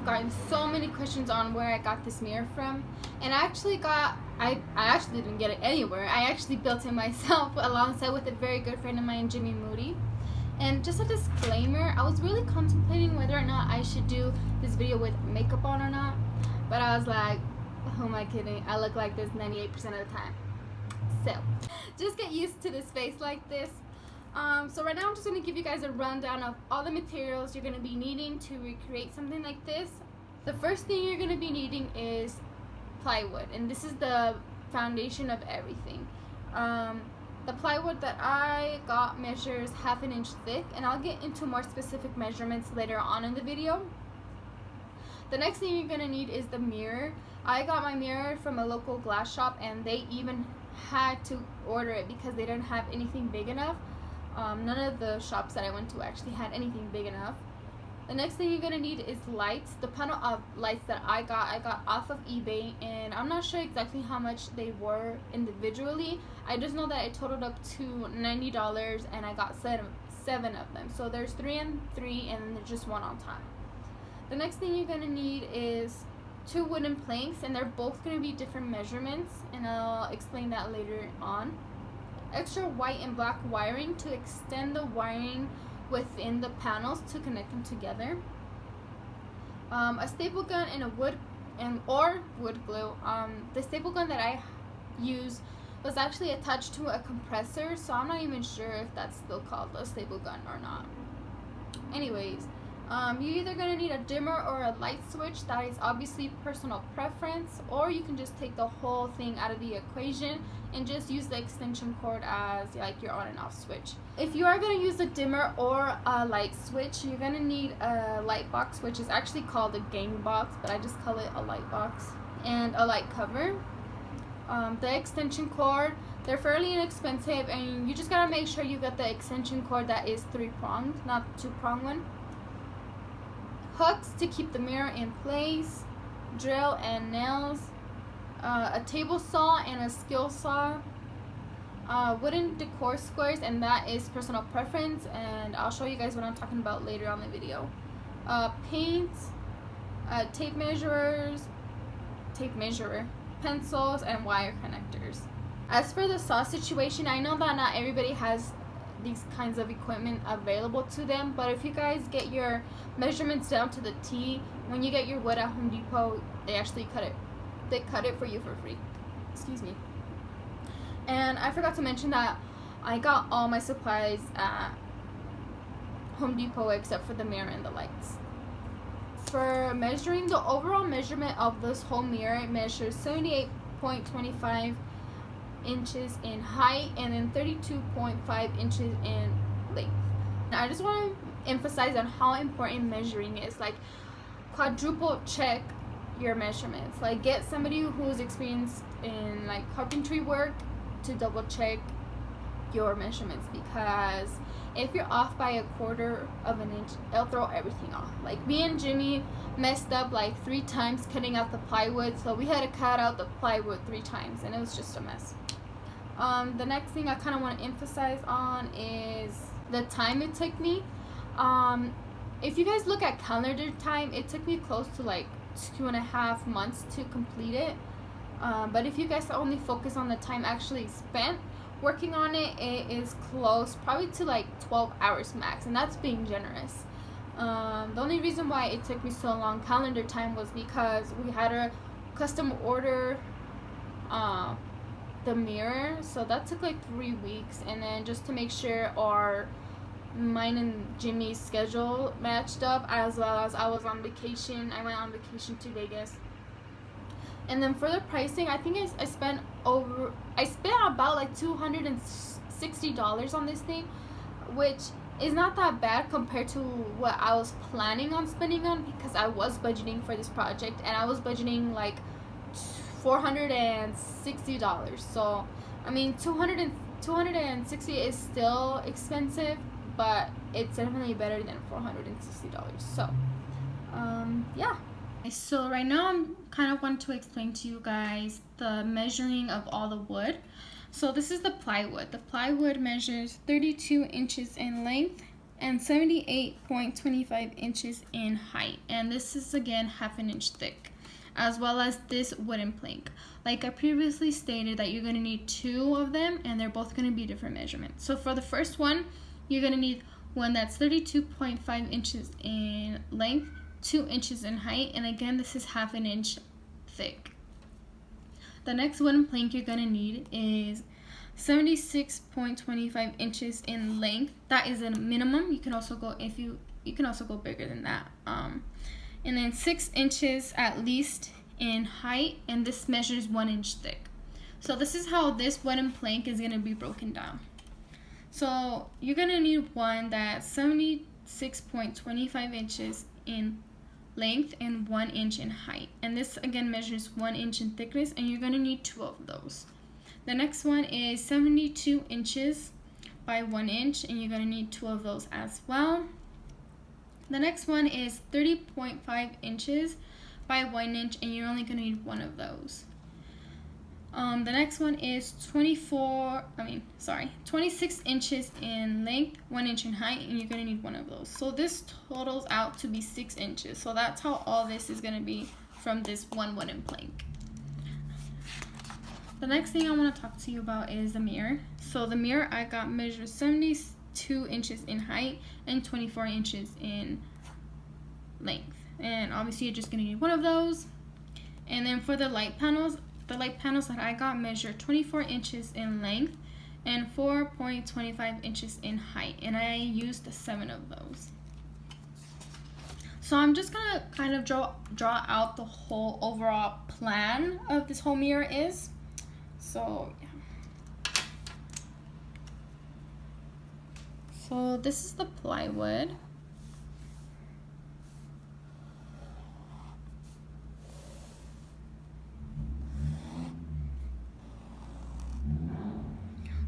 gotten so many questions on where I got this mirror from, and I actually didn't get it anywhere. I actually built it myself alongside with a very good friend of mine, Jimmy Moody. And just a disclaimer, I was really contemplating whether or not I should do this video with makeup on or not, but I was like, who am I kidding? I look like this 98% of the time. So just get used to this face like this. So right now I'm just going to give you guys a rundown of all the materials you're going to be needing to recreate something like this. The first thing you're going to be needing is plywood, and this is the foundation of everything. The plywood that I got measures 1/2 inch thick, and I'll get into more specific measurements later on in the video. The next thing you're going to need is the mirror. I got my mirror from a local glass shop, and they even had to order it because they didn't have anything big enough. None of the shops that I went to actually had anything big enough. The next thing you're going to need is lights. The panel of lights that I got off of eBay, and I'm not sure exactly how much they were individually. I just know that it totaled up to $90, and I got seven of them. So there's 3 and 3, and there's just one on top. The next thing you're going to need is 2 wooden planks, and they're both going to be different measurements, and I'll explain that later on. Extra white and black wiring to extend the wiring within the panels to connect them together. A staple gun and a or wood glue. The staple gun that I used was actually attached to a compressor, so I'm not even sure if that's still called a staple gun or not. Anyways, you're either going to need a dimmer or a light switch. That is obviously personal preference, or you can just take the whole thing out of the equation and just use the extension cord as like your on and off switch. If you are going to use a dimmer or a light switch, you're going to need a light box, which is actually called a gang box, but I just call it a light box, and a light cover. The extension cord, they're fairly inexpensive, and you just got to make sure you get the extension cord that is 3-pronged, not 2-pronged one. Hooks to keep the mirror in place, drill and nails, a table saw and a skill saw, wooden decor squares, and that is personal preference, and I'll show you guys what I'm talking about later on the video. Paint, tape measurer, pencils, and wire connectors. As for the saw situation, I know that not everybody has these kinds of equipment available to them, but if you guys get your measurements down to the T, when you get your wood at Home Depot, they actually cut it for you for free. Excuse me. And I forgot to mention that I got all my supplies at Home Depot except for the mirror and the lights. For measuring, the overall measurement of this whole mirror measures 78.25 inches in height and then 32.5 inches in length. Now, I just want to emphasize on how important measuring is. Like, quadruple check your measurements. Like, get somebody who's experienced in like carpentry work to double check your measurements, because if you're off by a 1/4 of an inch, it'll throw everything off. Like, me and Jimmy messed up like 3 times cutting out the plywood, so we had to cut out the plywood 3 times, and it was just a mess. The next thing I kind of want to emphasize on is the time it took me. If you guys look at calendar time, it took me close to like 2.5 months to complete it. But if you guys only focus on the time actually spent working on it, it is close probably to like 12 hours max, and that's being generous. The only reason why it took me so long calendar time was because we had to custom order the mirror, so that took like 3 weeks, and then just to make sure mine and Jimmy's schedule matched up, as well as I was on vacation. I went on vacation to Vegas. And then for the pricing, I think I spent about like $260 on this thing, which is not that bad compared to what I was planning on spending on, because I was budgeting for this project, and I was budgeting like $460. So I mean, $260 is still expensive, but it's definitely better than $460. So yeah. So right now I'm kind of want to explain to you guys the measuring of all the wood. So this is the plywood. The plywood measures 32 inches in length and 78.25 inches in height. And this is again half an inch thick, as well as this wooden plank. Like I previously stated that you're gonna need 2 of them, and they're both gonna be different measurements. So for the first one, you're gonna need one that's 32.5 inches in length, 2 inches in height, and again this is half an inch thick. The next wooden plank you're gonna need is 76.25 inches in length. That is a minimum. You can also go you can also go bigger than that. And then 6 inches at least in height, and this measures 1 inch thick. So this is how this wooden plank is gonna be broken down. So you're gonna need one that's 76.25 inches in length and 1 inch in height, and this again measures 1 inch in thickness, and you're gonna need 2 of those. The next one is 72 inches by 1 inch, and you're gonna need 2 of those as well. The next one is 30.5 inches by 1 inch, and you're only gonna need 1 of those. The next one is 26 inches in length, 1 inch in height, and you're gonna need 1 of those. So this totals out to be 6 inches. So that's how all this is gonna be from this one wooden plank. The next thing I want to talk to you about is the mirror. So the mirror I got measured 72 inches in height and 24 inches in length. And obviously you're just going to need 1 of those. And then for the light panels that I got measured 24 inches in length and 4.25 inches in height. And I used 7 of those. So I'm just going to kind of draw out the whole overall plan of this whole mirror is. So yeah. So this is the plywood.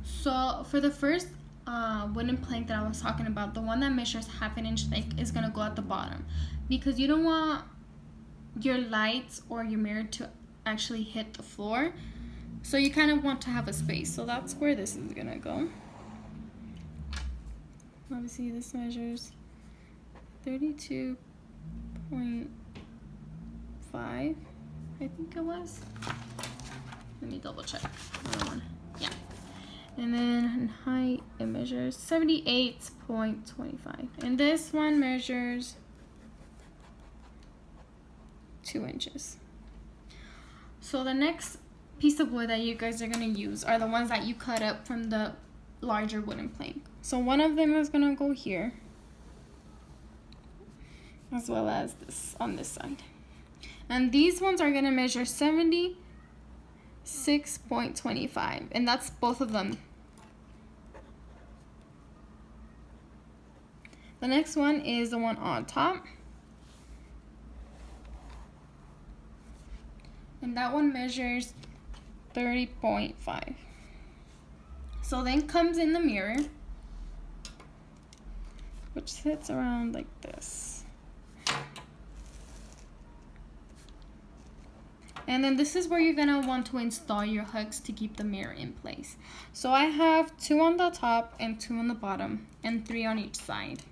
So for the first wooden plank that I was talking about, the one that measures half an inch thick is gonna go at the bottom, because you don't want your lights or your mirror to actually hit the floor. So you kind of want to have a space. So that's where this is gonna go. Obviously this measures 32.5, I think it was. Let me double check. Yeah. And then in height it measures 78.25. And this one measures 2 inches. So the next piece of wood that you guys are going to use are the ones that you cut up from the larger wooden plank. So one of them is going to go here, as well as this on this side. And these ones are going to measure 76.25, and that's both of them. The next one is the one on top, and that one measures 30.5. So then comes in the mirror, which sits around like this. And then this is where you're gonna want to install your hooks to keep the mirror in place. So I have 2 on the top and 2 on the bottom, and 3 on each side.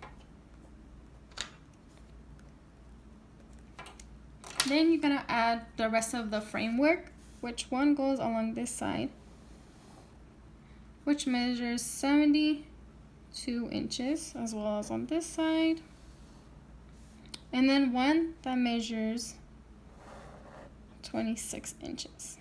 Then you're gonna add the rest of the framework, which one goes along this side, which measures 72 inches, as well as on this side. And then one that measures 26 inches.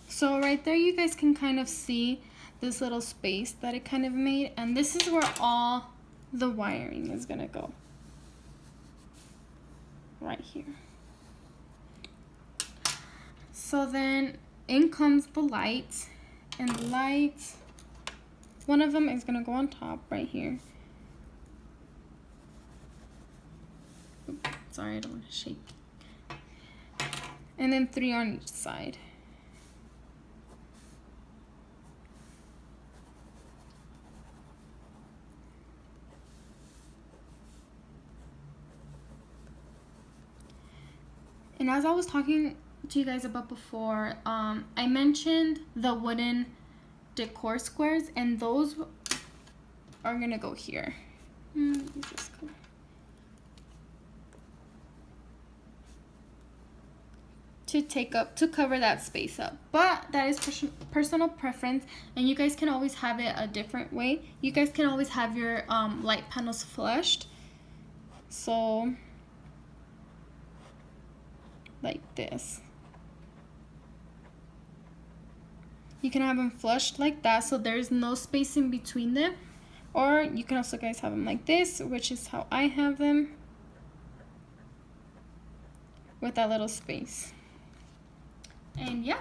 So right there you guys can kind of see this little space that it kind of made, and this is where all the wiring is gonna go. Right here. So then in comes the lights, and the lights, one of them is gonna go on top right here. Oops, sorry, I don't want to shake. And then 3 on each side. And as I was talking to you guys about before, I mentioned the wooden decor squares, and those are gonna go here. Use this color. To cover that space up, but that is personal preference, and you guys can always have it a different way. You guys can always have your light panels flushed, so like this. You can have them flushed like that, so there's no space in between them, or you can also guys have them like this, which is how I have them, with that little space. And yeah,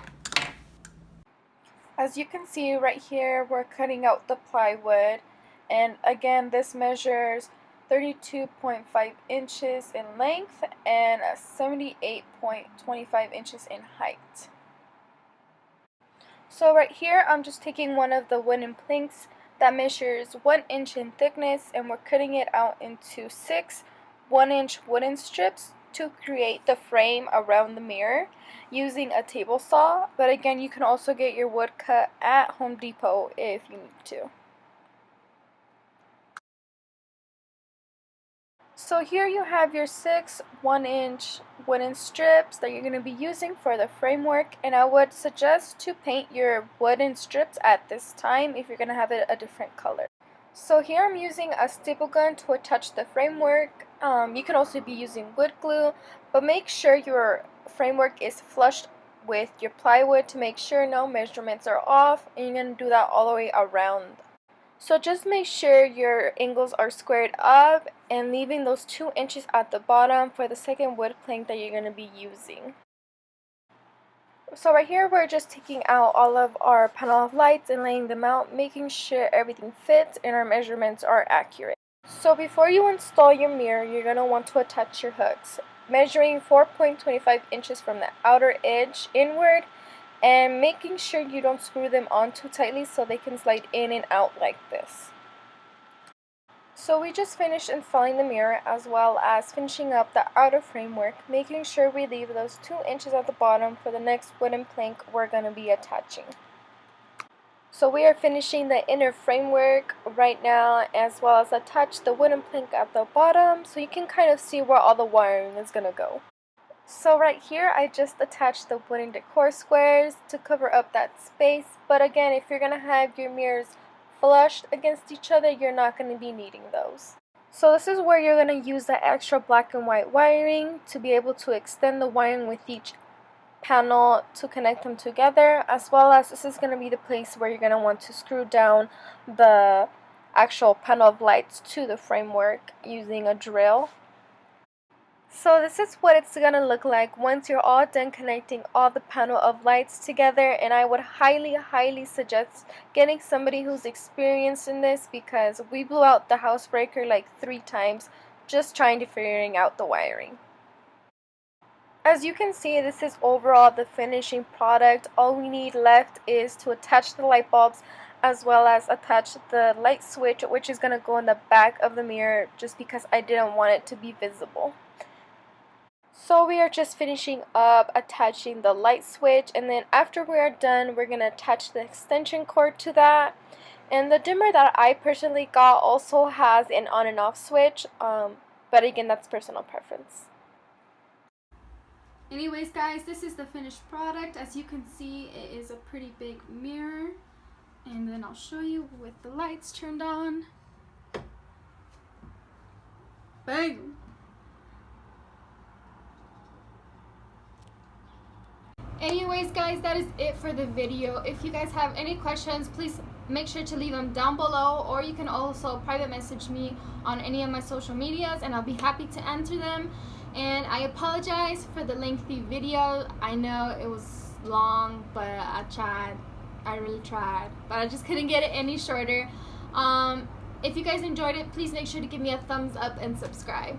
as you can see right here, we're cutting out the plywood, and again this measures 32.5 inches in length and 78.25 inches in height. So right here I'm just taking one of the wooden planks that measures 1 inch in thickness, and we're cutting it out into 6 1-inch wooden strips to create the frame around the mirror using a table saw. But again, you can also get your wood cut at Home Depot if you need to. So here you have your 6 1-inch wooden strips that you're going to be using for the framework, and I would suggest to paint your wooden strips at this time if you're going to have it a different color. So here I'm using a staple gun to attach the framework. You can also be using wood glue, but make sure your framework is flushed with your plywood to make sure no measurements are off, and you're going to do that all the way around. So just make sure your angles are squared up and leaving those 2 inches at the bottom for the second wood plank that you're going to be using. So right here we're just taking out all of our panel of lights and laying them out, making sure everything fits and our measurements are accurate. So before you install your mirror, you're going to want to attach your hooks, measuring 4.25 inches from the outer edge inward, and making sure you don't screw them on too tightly so they can slide in and out like this. So we just finished installing the mirror as well as finishing up the outer framework, making sure we leave those 2 inches at the bottom for the next wooden plank we're going to be attaching. So we are finishing the inner framework right now, as well as attach the wooden plank at the bottom so you can kind of see where all the wiring is going to go. So right here I just attached the wooden decor squares to cover up that space, but again, if you're going to have your mirrors flushed against each other, you're not going to be needing those. So this is where you're going to use the extra black and white wiring to be able to extend the wiring with each panel to connect them together, as well as this is going to be the place where you're going to want to screw down the actual panel of lights to the framework using a drill. So this is what it's going to look like once you're all done connecting all the panel of lights together, and I would highly suggest getting somebody who's experienced in this, because we blew out the house breaker like 3 times just trying to figuring out the wiring. As you can see, this is overall the finishing product. All we need left is to attach the light bulbs as well as attach the light switch, which is going to go in the back of the mirror just because I didn't want it to be visible. So we are just finishing up attaching the light switch, and then after we are done, we're going to attach the extension cord to that. And the dimmer that I personally got also has an on and off switch, but again, that's personal preference. Anyways guys, this is the finished product. As you can see, it is a pretty big mirror, and then I'll show you with the lights turned on. Bang! Anyways guys, that is it for the video. If you guys have any questions, please make sure to leave them down below, or you can also private message me on any of my social medias and I'll be happy to answer them. And I apologize for the lengthy video. I know it was long, but I really tried, but I just couldn't get it any shorter. If you guys enjoyed it, please make sure to give me a thumbs up and subscribe.